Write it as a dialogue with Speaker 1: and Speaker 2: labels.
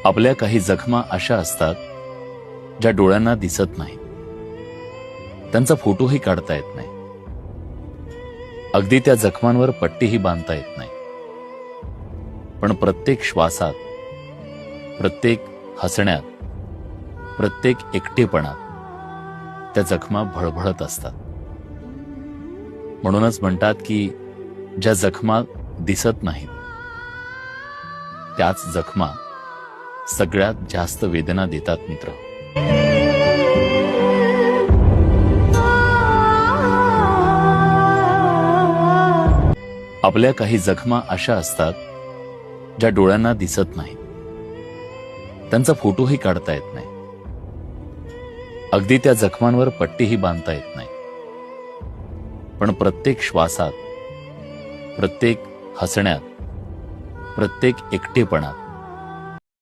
Speaker 1: आपल्या काही जखमा अशा असतात ज्या डोळ्यांना दिसत नाहीत, त्यांचा फोटोही काढता येत नाही, अगदी त्या जखमांवर पट्टीही बांधता येत नाही. पण प्रत्येक श्वासात, प्रत्येक हसण्यात, प्रत्येक एकटेपणात त्या जखमा भळभळत असतात. म्हणूनच म्हणतात की ज्या जखमा दिसत नाहीत त्याच जखमा सगळ्यात जास्त वेदना देतात मित्र. आपल्या काही जखमा अशा असतात ज्या डोळ्यांना दिसत नाहीत, त्यांचा फोटोही काढता येत नाही, अगदी त्या जखमांवर पट्टीही बांधता येत नाही. पण प्रत्येक श्वासात, प्रत्येक हसण्यात, प्रत्येक एकटेपणात